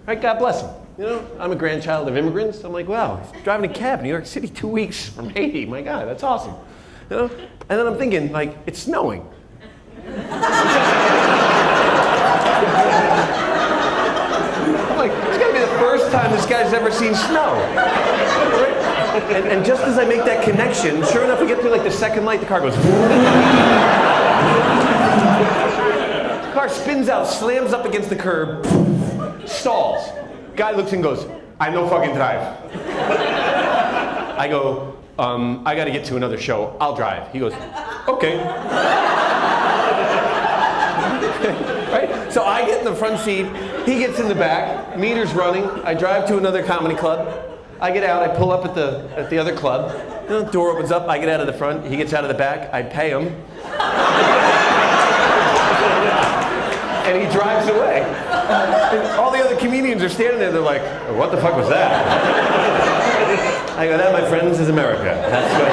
Right, God bless him. You know, I'm a grandchild of immigrants. I'm like, wow, he's driving a cab in New York City 2 weeks from Haiti. My God, that's awesome. You know? And then I'm thinking, like, it's snowing. I'm like, it's gotta be the first time this guy's ever seen snow. And just as I make that connection, sure enough, we get through like the second light, the car goes. The car spins out, slams up against the curb, stalls. Guy looks and goes, I no fucking drive. I go, I gotta get to another show, I'll drive. He goes, okay. Right? So I get in the front seat, he gets in the back, meter's running, I drive to another comedy club, I get out, I pull up at the other club, the door opens up, I get out of the front, he gets out of the back, I pay him. And he drives away. And all the other comedians are standing there, they're like, what the fuck was that? I go, that, my friends, is America. That's what,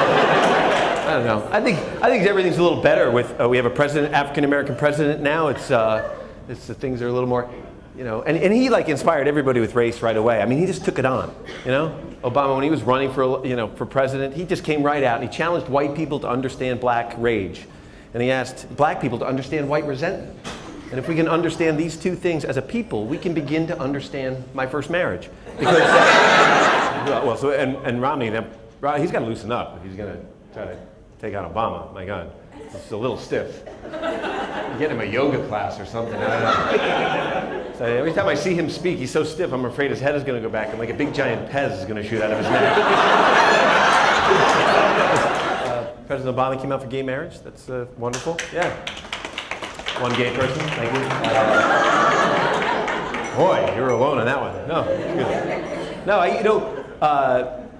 I don't know. I think everything's a little better with, we have a president, African-American president now. It's the things are a little more, you know, and he like inspired everybody with race right away. I mean, he just took it on, you know? Obama, when he was running for, you know, for president, he just came right out and he challenged white people to understand black rage. And he asked black people to understand white resentment. And if we can understand these two things as a people, we can begin to understand my first marriage. Because, well, so, and Romney, he's got to loosen up if he's going to try to take on Obama. My God, it's a little stiff. Get him a yoga class or something. I don't know. So every time I see him speak, he's so stiff, I'm afraid his head is going to go back and like a big giant Pez is going to shoot out of his neck. President Obama came out for gay marriage. That's wonderful. Yeah. One gay person, thank you. Boy, you were alone on that one. No, good. No, you know,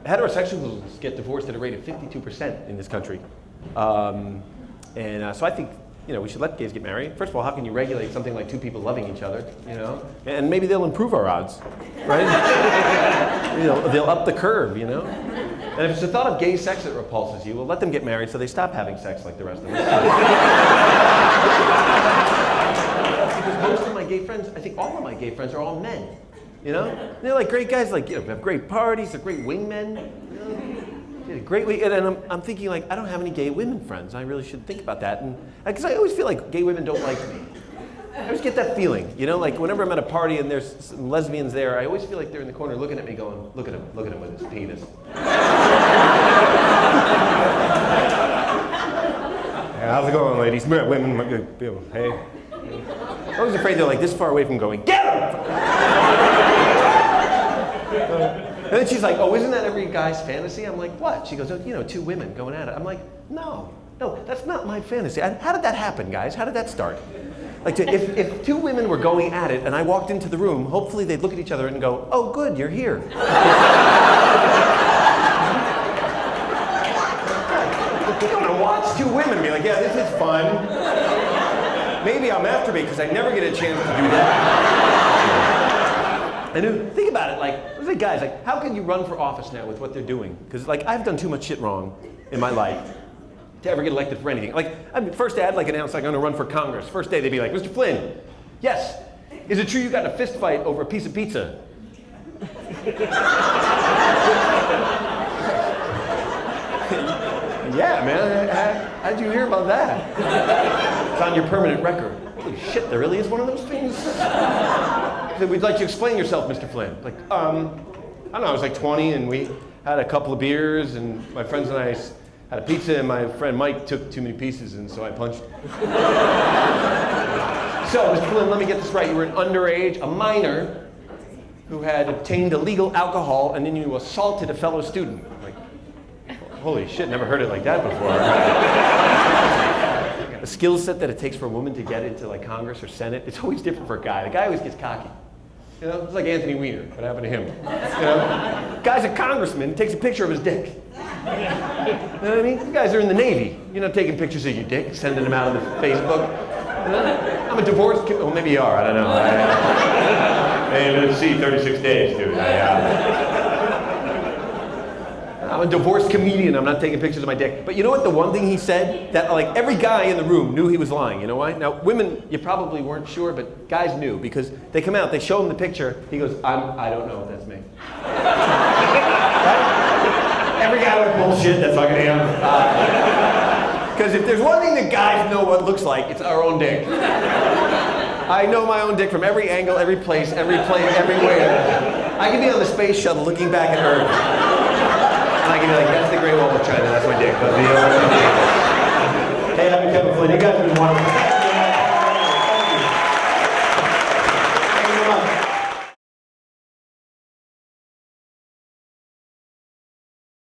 heterosexuals get divorced at a rate of 52% in this country. So I think, you know, we should let gays get married. First of all, how can you regulate something like two people loving each other, you know? And maybe they'll improve our odds, right? You know, they'll up the curve, you know? And if it's the thought of gay sex that repulses you, well, let them get married so they stop having sex like the rest of us. Because most of my gay friends, I think all of my gay friends are all men, you know? And they're like great guys, like, you know, have great parties, they're great wingmen, you know? And I'm thinking, like, I don't have any gay women friends. I really should think about that. And because I always feel like gay women don't like me. I always get that feeling, you know, like whenever I'm at a party and there's some lesbians there, I always feel like they're in the corner looking at me going, look at him with his penis. Yeah, how's it going, ladies? Women, hey. I was afraid they're like this far away from going, get him! And then she's like, oh, isn't that every guy's fantasy? I'm like, what? She goes, oh, you know, two women going at it. I'm like, no, that's not my fantasy. How did that happen, guys? How did that start? Like, if two women were going at it and I walked into the room, hopefully they'd look at each other and go, oh, good, you're here. You don't want to watch two women be like, yeah, this is fun. Maybe I'm masturbate because I never get a chance to do that. And think about it, like, guys, like, how can you run for office now with what they're doing? Because, like, I've done too much shit wrong in my life to ever get elected for anything. Like, I mean, first ad, like, announced, like, I'm gonna run for Congress. First day, they'd be like, Mr. Flynn, yes, is it true you got in a fist fight over a piece of pizza? Yeah, man, how'd you hear about that? It's on your permanent record. Holy shit, there really is one of those things? We'd like you to explain yourself, Mr. Flynn. Like, I don't know, I was like 20 and we had a couple of beers and my friends and I had a pizza and my friend Mike took too many pieces and so I punched him. So, Mr. Flynn, let me get this right. You were an underage, a minor, who had obtained illegal alcohol and then you assaulted a fellow student. Like, holy shit, never heard it like that before. A skill set that it takes for a woman to get into like Congress or Senate, it's always different for a guy. The guy always gets cocky. You know, it's like Anthony Weiner. What happened to him? You know, guy's a congressman, takes a picture of his dick. You know what I mean? You guys are in the Navy. You're not taking pictures of your dick, sending them out on the Facebook. You know? I'm a divorced kid. Well, maybe you are. I don't know. Hey, let's see, 36 days, dude. I'm a divorced comedian. I'm not taking pictures of my dick. But you know what? The one thing he said that like every guy in the room knew he was lying. You know why? Now, women, you probably weren't sure, but guys knew because they come out, they show him the picture. He goes, I don't know if that's me. Every guy would bullshit. That's fucking him. Because if there's one thing that guys know what it looks like, it's our own dick. I know my own dick from every angle, every place, everywhere. I could be on the space shuttle looking back at Earth. And I can be like, that's the Great Wall of China, that's my dick. Hey, I'm Kevin Flynn. You guys have been wonderful.